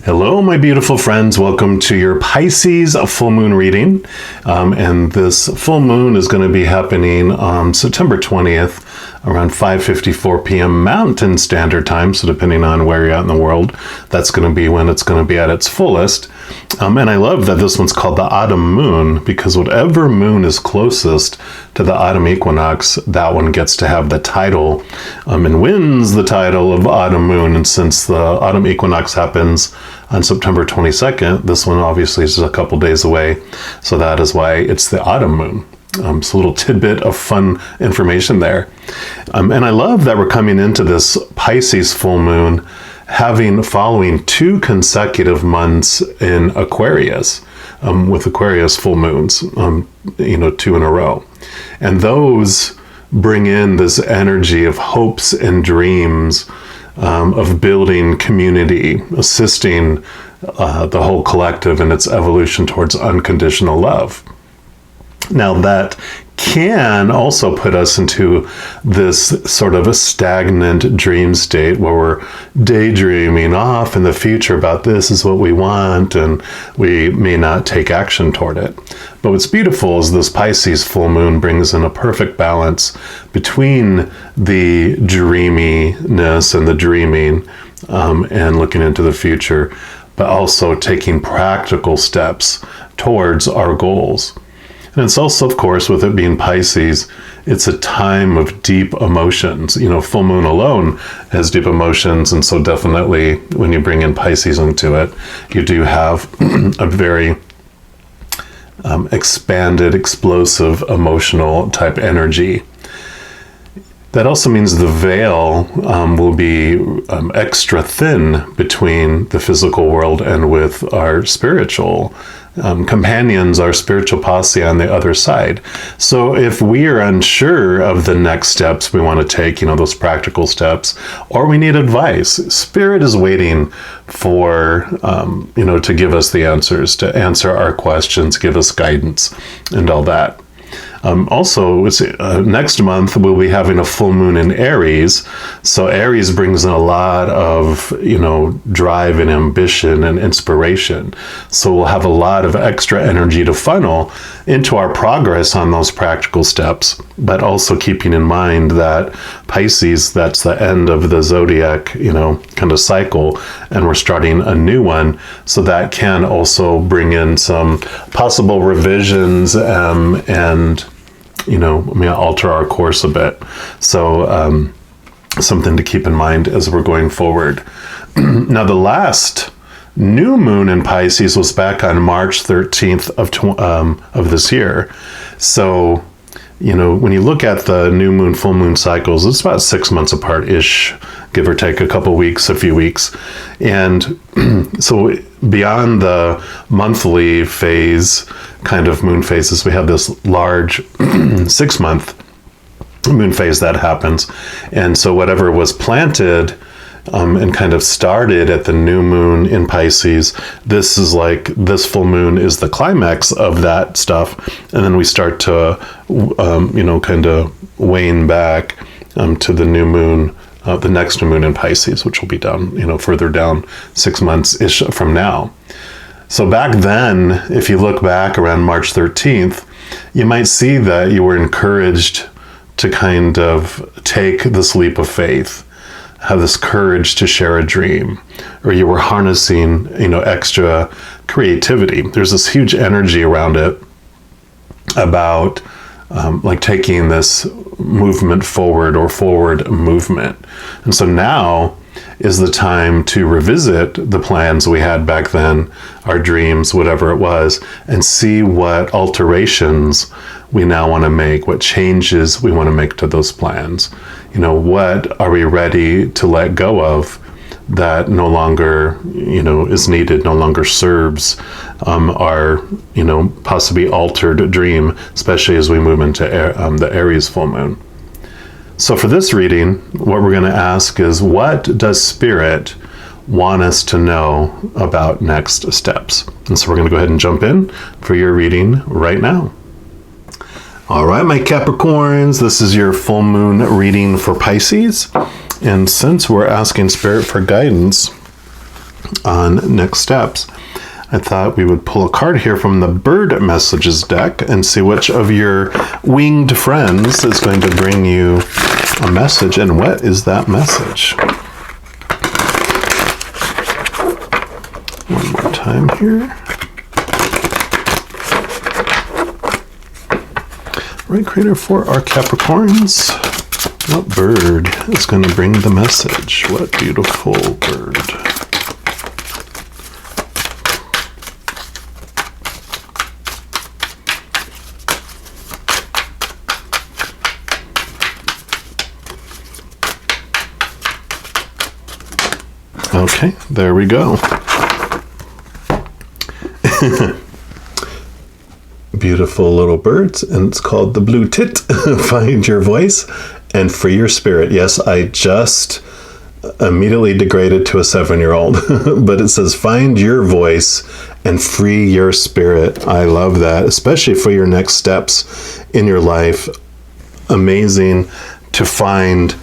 Hello, my beautiful friends. Welcome to your Pisces full moon reading. And this full moon is going to be happening on September 20th around 5:54 p.m. Mountain Standard Time. So depending on where you're at in the world, that's going to be when it's going to be at its fullest. And I love that this one's called the autumn moon because whatever moon is closest to the autumn equinox, that one gets to have the title and wins the title of autumn moon. And since the autumn equinox happens on September 22nd, this one obviously is a couple days away. So that is why it's the autumn moon. So a little tidbit of fun information there. And I love that we're coming into this Pisces full moon following 2 consecutive months in Aquarius, with Aquarius full moons, 2 in a row. And those bring in this energy of hopes and dreams, of building community, assisting the whole collective in its evolution towards unconditional love. Now that can also put us into this sort of a stagnant dream state where we're daydreaming off in the future about this is what we want, and we may not take action toward it. But what's beautiful is this Pisces full moon brings in a perfect balance between the dreaminess and the dreaming and looking into the future, but also taking practical steps towards our goals. And it's also, of course, with it being Pisces, it's a time of deep emotions. Full moon alone has deep emotions. And so definitely when you bring in Pisces into it, you do have a very expanded, explosive, emotional type energy. That also means the veil will be extra thin between the physical world and with our spiritual companions, our spiritual posse on the other side. So if we are unsure of the next steps we want to take, those practical steps, or we need advice, Spirit is waiting for, to give us the answers, to answer our questions, give us guidance and all that. Also, next month we'll be having a full moon in Aries. So Aries brings in a lot of, drive and ambition and inspiration. So we'll have a lot of extra energy to funnel into our progress on those practical steps, but also keeping in mind that Pisces, that's the end of the zodiac, kind of cycle, and we're starting a new one. So that can also bring in some possible revisions and alter our course a bit. So something to keep in mind as we're going forward. Now, the last new moon in Pisces was back on March 13th of this year. So, when you look at the new moon, full moon cycles, it's about 6 months apart-ish, give or take a couple weeks, a few weeks. And so beyond the monthly phase, kind of moon phases, we have this large 6-month moon phase that happens. And so whatever was planted and kind of started at the new moon in Pisces, this full moon is the climax of that stuff. And then we start to, kind of wane back to the new moon, the next new moon in Pisces, which will be down, further down 6 months-ish from now. So back then, if you look back around March 13th, you might see that you were encouraged to kind of take this leap of faith, have this courage to share a dream, or you were harnessing, extra creativity. There's this huge energy around it about taking this movement forward or forward movement. And so now is the time to revisit the plans we had back then, our dreams, whatever it was, and see what alterations we now want to make, what changes we want to make to those plans. What are we ready to let go of that no longer, is needed, no longer serves our, possibly altered dream, especially as we move into the Aries full moon. So for this reading, what we're going to ask is, what does Spirit want us to know about next steps? And so we're going to go ahead and jump in for your reading right now. All right, my Capricorns, this is your full moon reading for Pisces. And since we're asking Spirit for guidance, on next steps, I thought we would pull a card here from the Bird Messages deck and see which of your winged friends is going to bring you a message, and what is that message? One more time here. Right, Creator, for our Capricorns, what bird is going to bring the message? What beautiful bird. Okay, there we go. Beautiful little birds, and it's called the Blue Tit. Find your voice and free your spirit. Yes, I just immediately degraded to a 7-year-old, but it says find your voice and free your spirit. I love that, especially for your next steps in your life. Amazing to find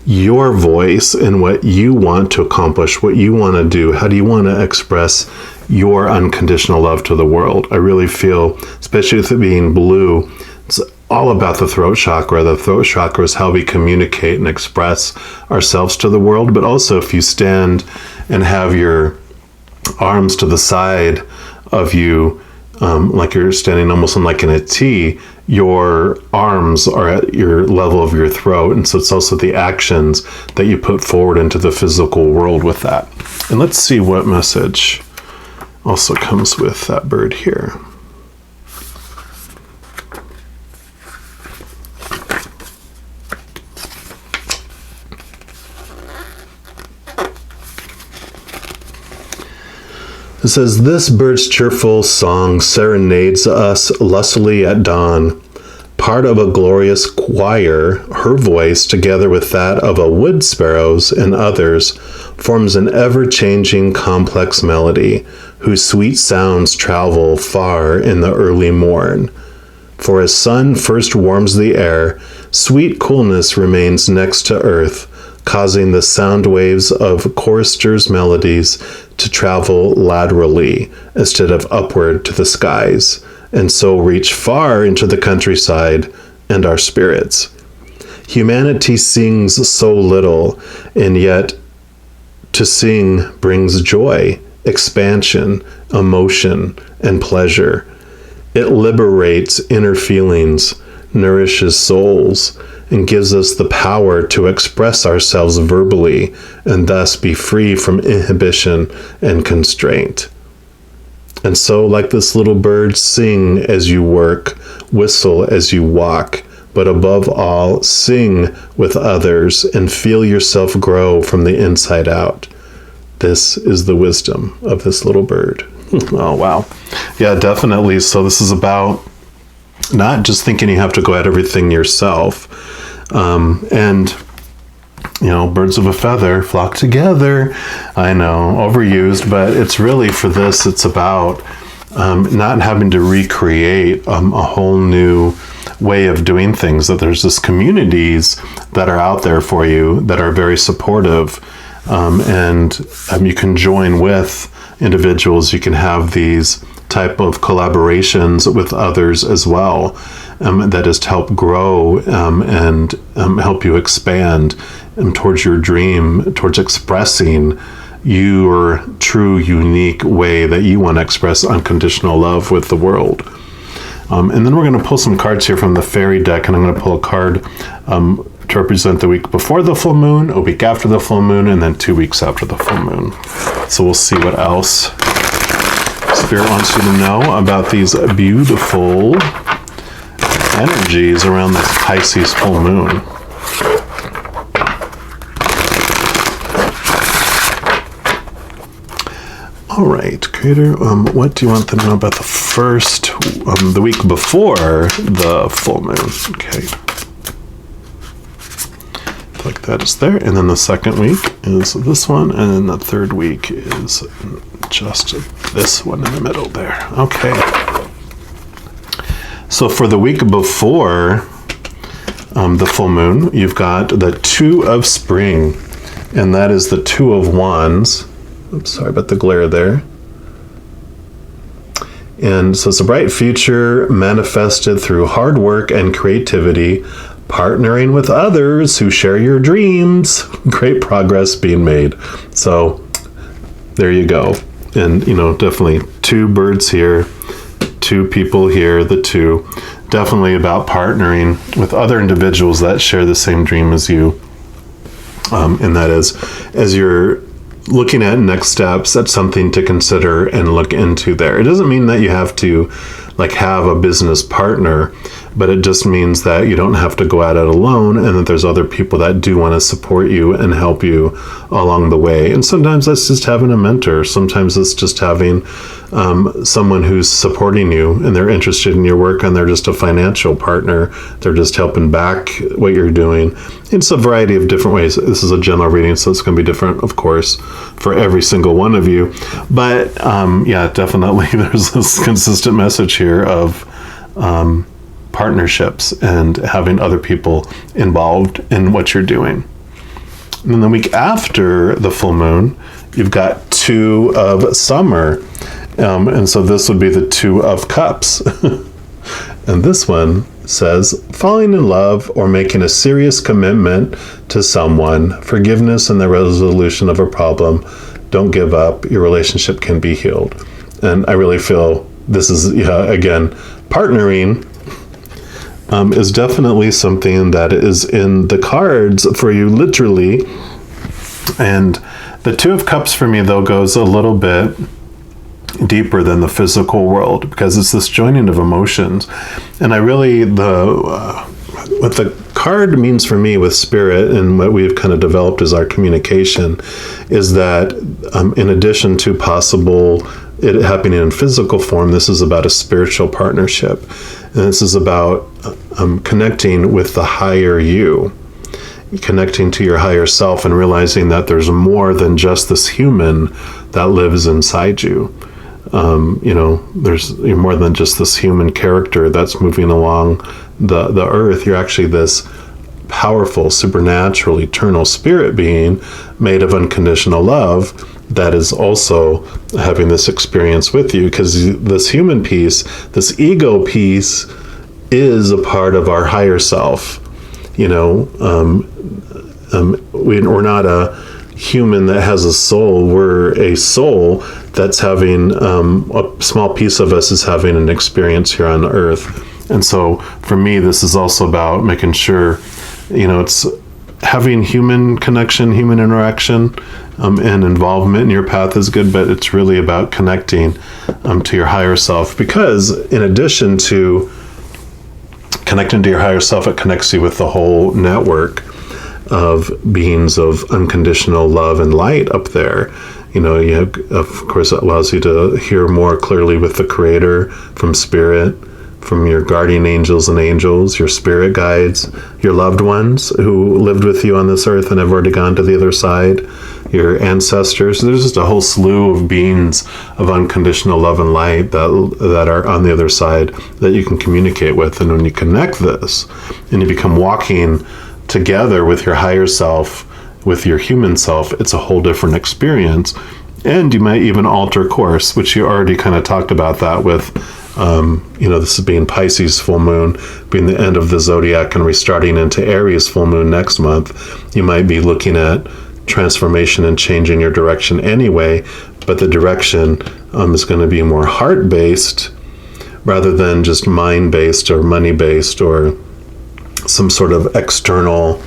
your voice and what you want to accomplish, what you want to do. How do you want to express your unconditional love to the world? I really feel, especially with it being blue, it's all about the throat chakra. The throat chakra is how we communicate and express ourselves to the world. But also, if you stand and have your arms to the side of you, like you're standing almost like in a T, your arms are at your level of your throat. And so it's also the actions that you put forward into the physical world with that. And let's see what message also comes with that bird here. It says, this bird's cheerful song serenades us lustily at dawn. Part of a glorious choir, her voice, together with that of a wood sparrow's and others, forms an ever-changing complex melody, whose sweet sounds travel far in the early morn. For as sun first warms the air, sweet coolness remains next to earth, causing the sound waves of choristers' melodies to travel laterally instead of upward to the skies, and so reach far into the countryside and our spirits. Humanity sings so little, and yet to sing brings joy, expansion, emotion, and pleasure. It liberates inner feelings, nourishes souls, and gives us the power to express ourselves verbally and thus be free from inhibition and constraint. And so, like this little bird, sing as you work, whistle as you walk, but above all, sing with others and feel yourself grow from the inside out. This is the wisdom of this little bird. Oh, wow. Yeah, definitely. So this is about not just thinking you have to go at everything yourself. And, you know, birds of a feather flock together. I know, overused, but it's really for this, it's about not having to recreate a whole new way of doing things, that there's just communities that are out there for you that are very supportive. And you can join with individuals. You can have these type of collaborations with others as well, that is to help grow and help you expand towards your dream, towards expressing your true, unique way that you want to express unconditional love with the world. And then we're going to pull some cards here from the fairy deck, and I'm going to pull a card to represent the week before the full moon, a week after the full moon, and then 2 weeks after the full moon. So we'll see what else Spirit wants you to know about these beautiful energies around this Pisces full moon. All right, Creator, what do you want them to know about the first, the week before the full moon? Okay. Like that is there. And then the second week is this one. And then the third week is just this one in the middle there. Okay. So for the week before the full moon, you've got the Two of Spring. And that is the Two of Wands. Oops, sorry about the glare there. And so it's a bright future manifested through hard work and creativity, partnering with others who share your dreams, great progress being made. So there you go. And, definitely 2 birds here, 2 people here, the 2. Definitely about partnering with other individuals that share the same dream as you. And that is, as you're looking at next steps, that's something to consider and look into there. It doesn't mean that you have to have a business partner, but it just means that you don't have to go at it alone, and that there's other people that do want to support you and help you along the way. And sometimes that's just having a mentor. Sometimes it's just having someone who's supporting you and they're interested in your work, and they're just a financial partner. They're just helping back what you're doing. It's a variety of different ways. This is a general reading, so it's going to be different, of course, for every single one of you. But yeah, definitely there's this consistent message here of partnerships and having other people involved in what you're doing. And then the week after the full moon, you've got 2 of summer. And so this would be the 2 of cups. And this one says, falling in love or making a serious commitment to someone, forgiveness and the resolution of a problem. Don't give up. Your relationship can be healed. And I really feel this is, again, partnering is definitely something that is in the cards for you, literally. And the 2 of cups for me, though, goes a little bit deeper than the physical world, because it's this joining of emotions. And I really, what the card means for me with spirit, and what we've kind of developed as our communication, is that in addition to possible it happening in physical form, this is about a spiritual partnership. And this is about connecting with the higher you, connecting to your higher self, and realizing that there's more than just this human that lives inside you. You're more than just this human character that's moving along the earth. You're actually this powerful, supernatural, eternal spirit being made of unconditional love that is also having this experience with you, because this human piece, this ego piece, is a part of our higher self. We're not a human that has a soul. We're a soul that's having a small piece of us is having an experience here on earth. And so for me, this is also about making sure, it's having human connection, human interaction, and involvement in your path is good, but it's really about connecting to your higher self, because in addition to connecting to your higher self, it connects you with the whole network of beings of unconditional love and light up there. Of course, it allows you to hear more clearly with the Creator, from spirit, from your guardian angels and angels, your spirit guides, your loved ones who lived with you on this earth and have already gone to the other side, your ancestors. There's just a whole slew of beings of unconditional love and light that are on the other side that you can communicate with. And when you connect this and you become walking together with your higher self, with your human self, it's a whole different experience. And you might even alter course, which you already kind of talked about that with, this is being Pisces full moon, being the end of the zodiac and restarting into Aries full moon next month. You might be looking at transformation and changing your direction anyway, but the direction is going to be more heart-based rather than just mind-based or money-based or some sort of external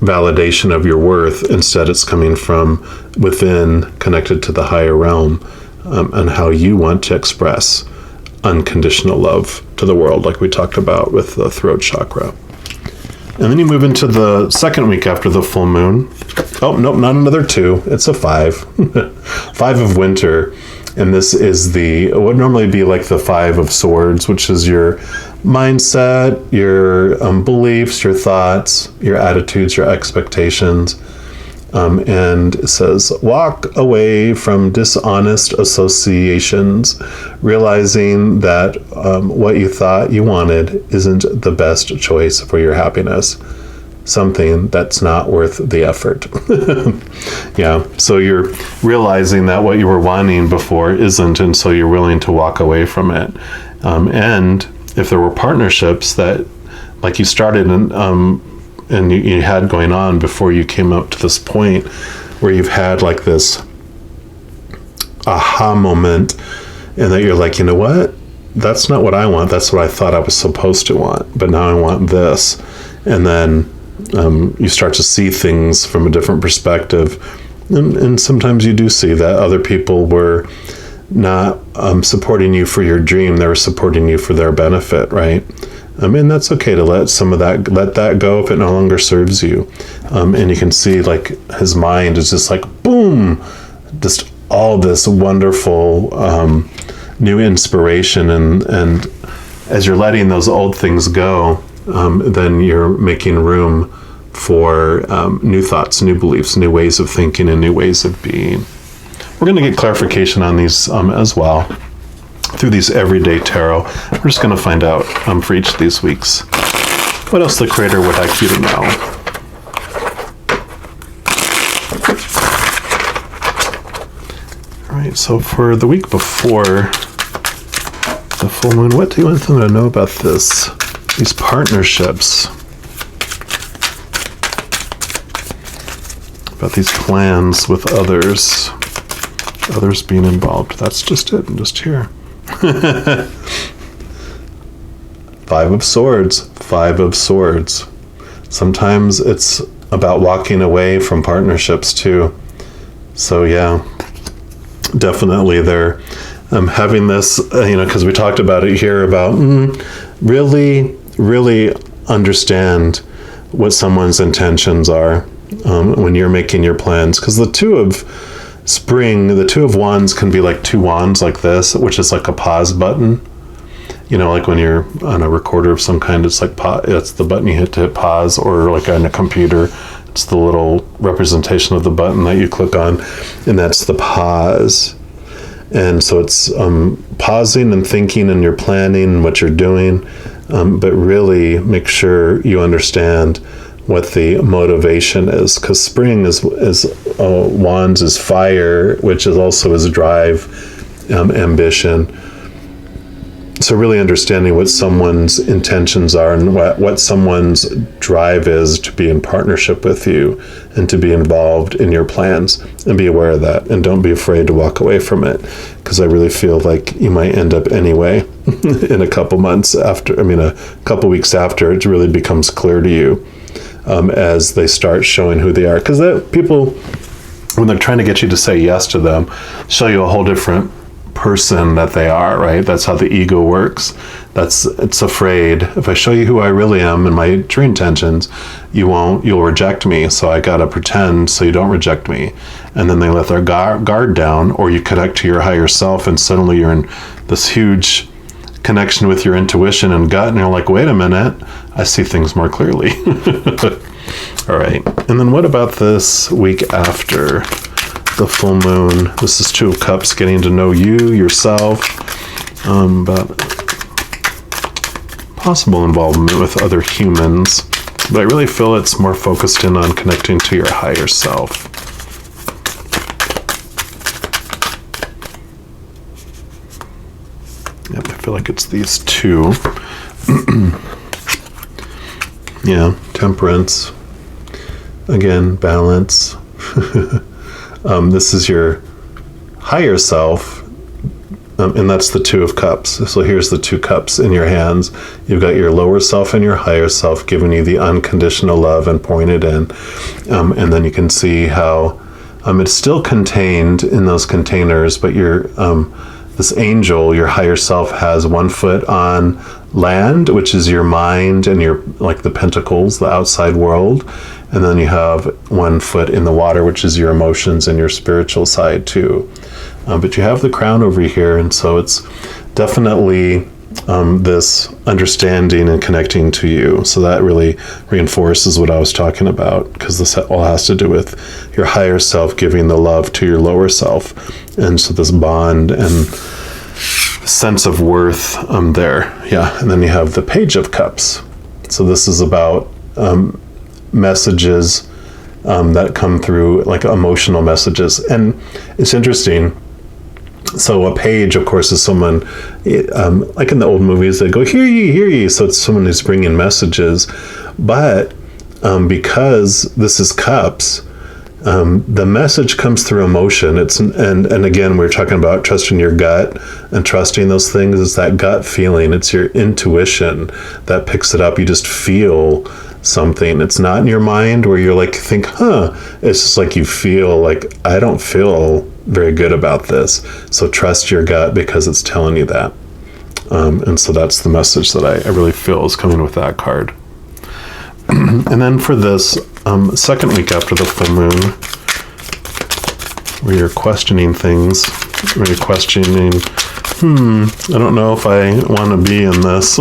validation of your worth. Instead, it's coming from within, connected to the higher realm, and how you want to express unconditional love to the world, like we talked about with the throat chakra. And then you move into the second week after the full moon. Oh, nope, not another 2. It's a 5. 5 of winter. And this is what would normally be like the 5 of swords, which is your mindset, your beliefs, your thoughts, your attitudes, your expectations. And it says, walk away from dishonest associations, realizing that what you thought you wanted isn't the best choice for your happiness. something that's not worth the effort. Yeah. So you're realizing that what you were wanting before isn't, and so you're willing to walk away from it. And if there were partnerships that, like you started and you had going on before you came up to this point where you've had like this aha moment, and that you're like, you know what? That's not what I want. That's what I thought I was supposed to want. But now I want this. And then you start to see things from a different perspective. And sometimes you do see that other people were not supporting you for your dream. They were supporting you for their benefit, right? I mean, that's okay to let that go if it no longer serves you. And you can see like his mind is just like, boom, just all this wonderful new inspiration. And as you're letting those old things go, then you're making room for new thoughts, new beliefs, new ways of thinking, and new ways of being. We're going to get clarification on these as well through these everyday tarot. We're just going to find out for each of these weeks what else the Creator would like you to know. All right, so for the week before the full moon, what do you want them to know about these partnerships? About these plans with others being involved. That's just it, just here. Five of Swords. Sometimes it's about walking away from partnerships too. So yeah, definitely they're having this, because we talked about it here about really, really understand what someone's intentions are when you're making your plans. Because the Two of Wands can be like two wands like this, which is like a pause button. Like when you're on a recorder of some kind, it's like it's the button you hit to hit pause, or like on a computer, it's the little representation of the button that you click on, and that's the pause. And so it's pausing and thinking, and you're planning what you're doing, but really make sure you understand what the motivation is, because spring is wands is fire, which is also his drive, ambition. So really understanding what someone's intentions are and what someone's drive is to be in partnership with you and to be involved in your plans, and be aware of that, and don't be afraid to walk away from it, because I really feel like you might end up anyway in a couple weeks after it really becomes clear to you, as they start showing who they are. Because people, when they're trying to get you to say yes to them, show you a whole different person that they are, right? That's how the ego works. It's afraid, if I show you who I really am and my true intentions, you'll reject me. So I gotta pretend so you don't reject me. And then they let their guard down, or you connect to your higher self, and suddenly you're in this huge connection with your intuition and gut, and you're like, wait a minute, I see things more clearly. All right. And then what about this week after the full moon? This is Two of Cups, getting to know you, yourself, about possible involvement with other humans. But I really feel it's more focused in on connecting to your higher self. Yep, I feel like it's these two. Yeah, Temperance. Again, balance. This is your higher self, and that's the Two of Cups. So here's the two cups in your hands. You've got your lower self and your higher self giving you the unconditional love and pouring it in. And then you can see how it's still contained in those containers, but this angel, your higher self, has one foot on land, which is your mind and your, like the pentacles, the outside world. And then you have one foot in the water, which is your emotions and your spiritual side too. But you have the crown over here, and so it's definitely this understanding and connecting to you. So that really reinforces what I was talking about, because this all has to do with your higher self giving the love to your lower self. And so this bond and sense of worth there. Yeah. And then you have the Page of Cups. So this is about messages that come through, like emotional messages. And it's interesting. So a page, of course, is someone, like in the old movies, they go, hear ye, hear ye. So it's someone who's bringing messages. But because this is cups, the message comes through emotion. And again, we're talking about trusting your gut and trusting those things. It's that gut feeling. It's your intuition that picks it up. You just feel something. It's not in your mind where you're like, think, it's just like you feel like, I don't feel very good about this. So trust your gut because it's telling you that. And so that's the message that I really feel is coming with that card. And then for this second week after the full moon, where you're questioning things, where you're questioning, I don't know if I want to be in this.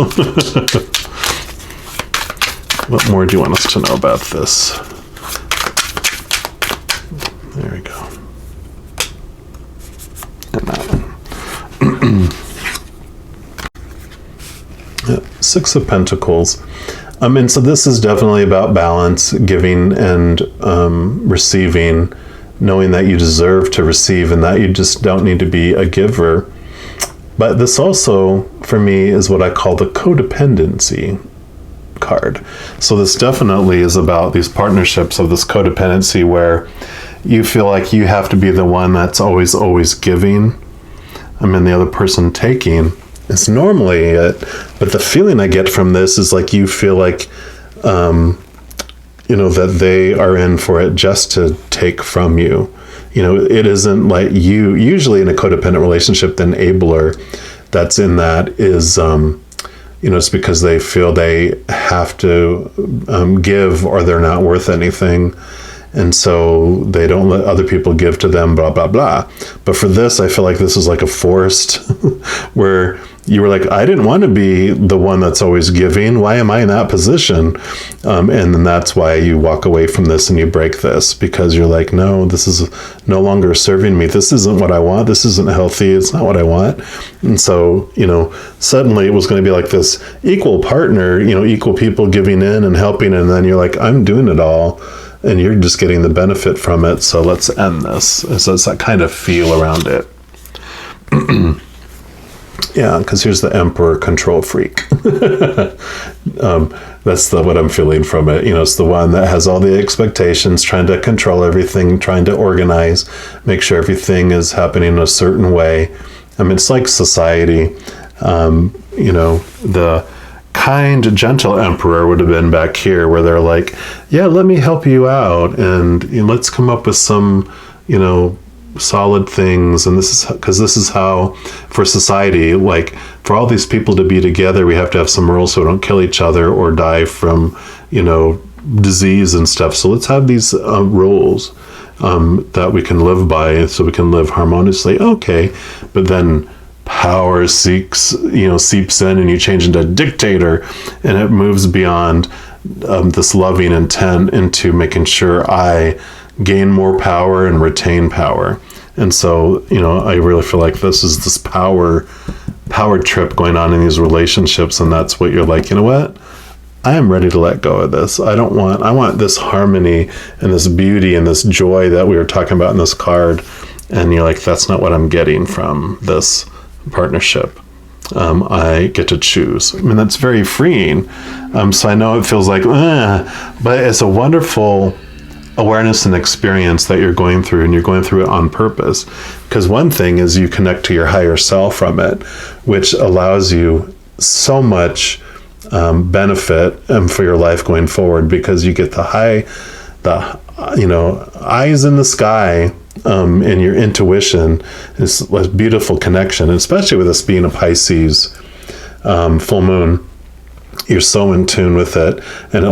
What more do you want us to know about this? There we go. And that one. Six of Pentacles. And so this is definitely about balance, giving and receiving, knowing that you deserve to receive and that you just don't need to be a giver. But this also, for me, is what I call the codependency card. So this definitely is about these partnerships of this codependency where you feel like you have to be the one that's always giving, and the other person taking. It's normally it, but the feeling I get from this is like you feel like, that they are in for it just to take from you. It isn't like you, usually in a codependent relationship, the enabler that's in that is, it's because they feel they have to give or they're not worth anything. And so they don't let other people give to them, blah, blah, blah. But for this, I feel like this is like a forced where you were like, I didn't want to be the one that's always giving. Why am I in that position? And then that's why you walk away from this and you break this, because you're like, no, this is no longer serving me. This isn't what I want. This isn't healthy. It's not what I want. And so, suddenly it was going to be like this equal partner, equal people giving in and helping. And then you're like, I'm doing it all. And you're just getting the benefit from it. So let's end this. So it's that kind of feel around it. Yeah, because here's the Emperor control freak. That's what I'm feeling from it. It's the one that has all the expectations, trying to control everything, trying to organize, make sure everything is happening in a certain way. It's like society. The kind, gentle emperor would have been back here where they're like, yeah, let me help you out. And let's come up with some, solid things. And this is how, for society, like for all these people to be together, we have to have some rules so we don't kill each other or die from, disease and stuff. So let's have these rules that we can live by so we can live harmoniously. Okay. But then power seeps in and you change into a dictator, and it moves beyond this loving intent into making sure I gain more power and retain power. And so, I really feel like this is this power trip going on in these relationships. And that's what you're like, what? I am ready to let go of this. I want this harmony and this beauty and this joy that we were talking about in this card. And you're like, that's not what I'm getting from this partnership. I get to choose. That's very freeing. So I know it feels like, but it's a wonderful awareness and experience that you're going through, and you're going through it on purpose. Because one thing is you connect to your higher self from it, which allows you so much benefit for your life going forward, because you get the eyes in the sky, and your intuition is a beautiful connection, especially with this being a Pisces full moon. You're so in tune with it, and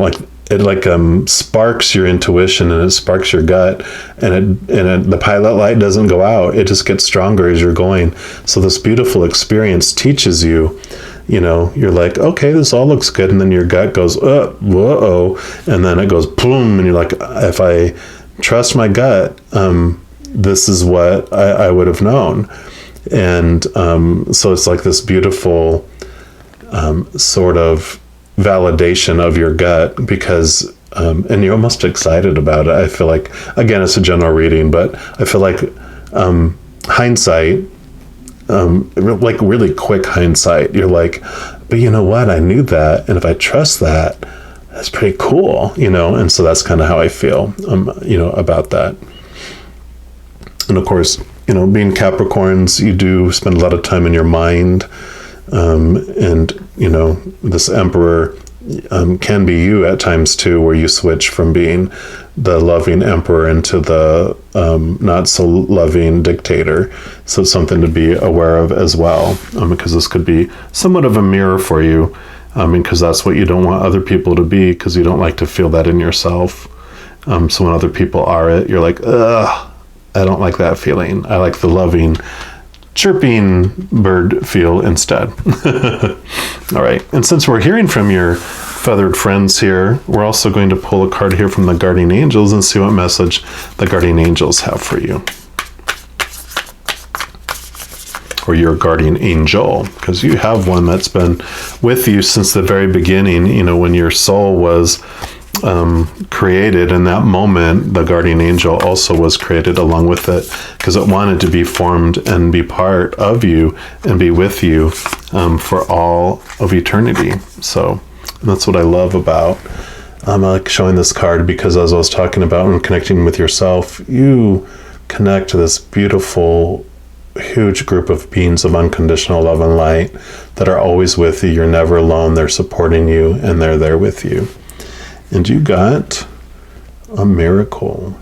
it sparks your intuition, and it sparks your gut, and the pilot light doesn't go out. It just gets stronger as you're going. So this beautiful experience teaches you, you're like, okay, this all looks good. And then your gut goes, whoa. And then it goes boom. And you're like, if I trust my gut, this is what I would have known. And so it's like this beautiful sort of validation of your gut, because and you're almost excited about it. I feel like, again, it's a general reading, but I feel like hindsight, like really quick hindsight, you're like, but you know what? I knew that. And if I trust that, that's pretty cool, And so that's kind of how I feel, about that. And of course, being Capricorns, you do spend a lot of time in your mind. And, this Emperor can be you at times too, where you switch from being the loving emperor into the not so loving dictator. So it's something to be aware of as well, because this could be somewhat of a mirror for you, because that's what you don't want other people to be, because you don't like to feel that in yourself. So when other people are it, you're like, ugh, I don't like that feeling. I like the loving, chirping bird feel instead. All right. And since we're hearing from your feathered friends here, we're also going to pull a card here from the guardian angels and see what message the guardian angels have for you. Or your guardian angel, because you have one that's been with you since the very beginning, when your soul was created. In that moment, the guardian angel also was created along with it, because it wanted to be formed and be part of you and be with you for all of eternity. So that's what I love about I like showing this card, because as I was talking about when connecting with yourself, you connect to this beautiful, huge group of beings of unconditional love and light that are always with you. You're never alone. They're supporting you and they're there with you. And you got a miracle.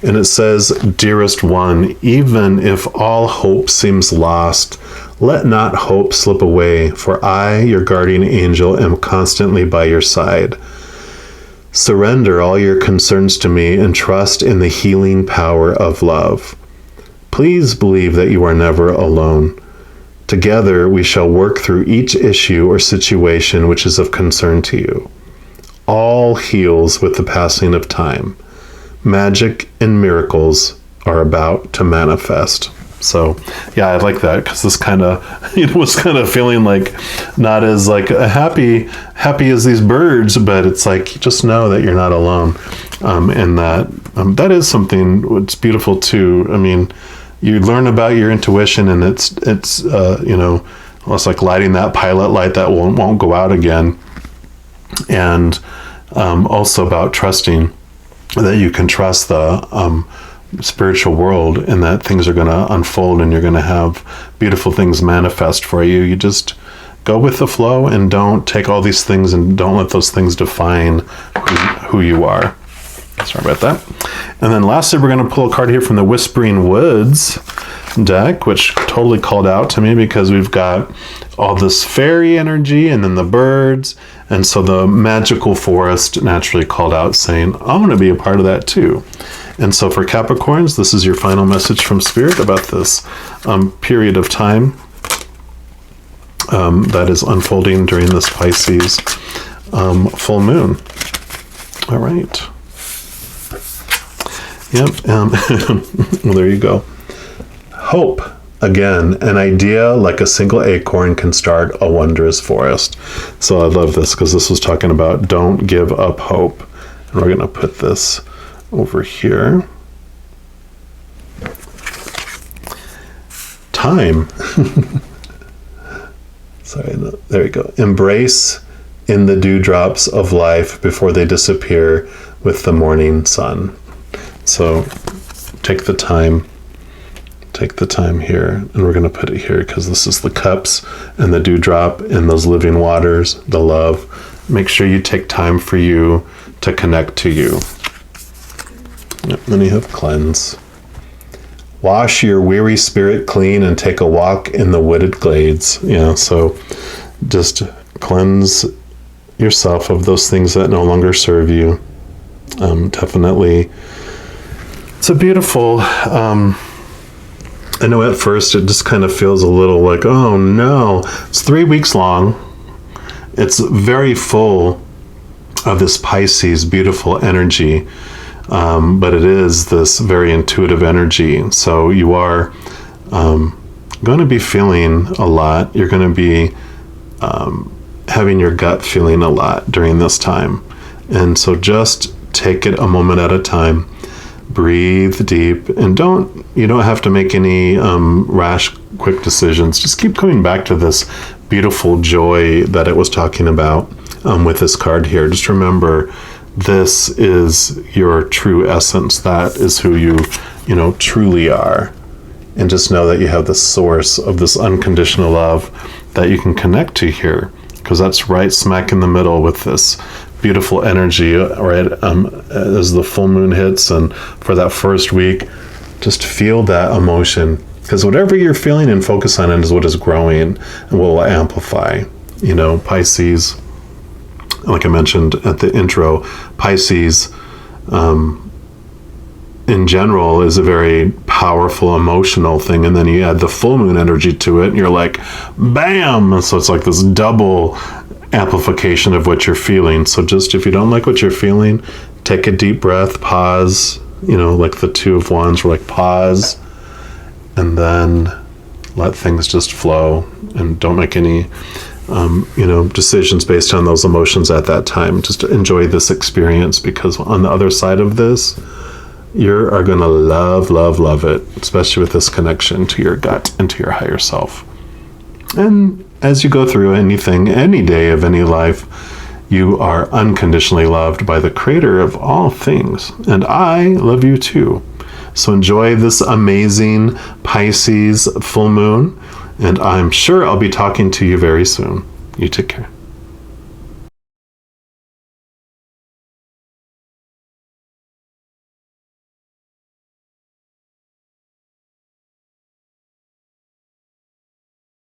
And it says, "Dearest one, even if all hope seems lost, let not hope slip away, for I, your guardian angel, am constantly by your side. Surrender all your concerns to me and trust in the healing power of love. Please believe that you are never alone. Together we shall work through each issue or situation which is of concern to you. All heals with the passing of time. Magic and miracles are about to manifest." So, yeah, I like that, because this kind of, was kind of feeling like not as like happy as these birds, but it's like, just know that you're not alone. And that is something that's beautiful too. I mean, you learn about your intuition, and it's almost like lighting that pilot light that won't go out again. And also about trusting that you can trust the spiritual world, and that things are going to unfold and you're going to have beautiful things manifest for you. You just go with the flow and don't take all these things and don't let those things define who you are. Sorry about that. And then lastly, we're going to pull a card here from the Whispering Woods deck, which totally called out to me, because we've got all this fairy energy and then the birds. And so the magical forest naturally called out, saying, I want to be a part of that too. And so for Capricorns, this is your final message from Spirit about this period of time that is unfolding during this Pisces full moon. All right. Yep. Well, there you go. Hope. Again, an idea like a single acorn can start a wondrous forest. So I love this, because this was talking about don't give up hope. And we're going to put this over here. Time. Sorry, there we go. Embrace in the dewdrops of life before they disappear with the morning sun. So take the time here, and we're going to put it here because this is the cups and the dewdrop and those living waters, the love. Make sure you take time for you to connect to you. Yep, then you have cleanse. Wash your weary spirit clean and take a walk in the wooded glades. So just cleanse yourself of those things that no longer serve you. Definitely. It's a beautiful, I know at first it just kind of feels a little like, oh no, it's 3 weeks long. It's very full of this Pisces beautiful energy. But it is this very intuitive energy. So you are going to be feeling a lot. You're going to be having your gut feeling a lot during this time. And so just take it a moment at a time. Breathe deep, and you don't have to make any rash, quick decisions. Just keep coming back to this beautiful joy that it was talking about with this card here. Just remember, this is your true essence. That is who you truly are. And just know that you have the source of this unconditional love that you can connect to here, because that's right smack in the middle with this beautiful energy, right? As the full moon hits, and for that first week, just feel that emotion, because whatever you're feeling and focus on it is what is growing and will amplify. Pisces, like I mentioned at the intro, Pisces in general is a very powerful emotional thing, and then you add the full moon energy to it and you're like bam, so it's like this double amplification of what you're feeling. So just, if you don't like what you're feeling, take a deep breath, pause, like the Two of Wands, we're like pause, and then let things just flow, and don't make any decisions based on those emotions at that time. Just enjoy this experience, because on the other side of this, you are going to love it, especially with this connection to your gut and to your higher self. And as you go through anything, any day of any life, you are unconditionally loved by the creator of all things. And I love you too. So enjoy this amazing Pisces full moon, and I'm sure I'll be talking to you very soon. You take care.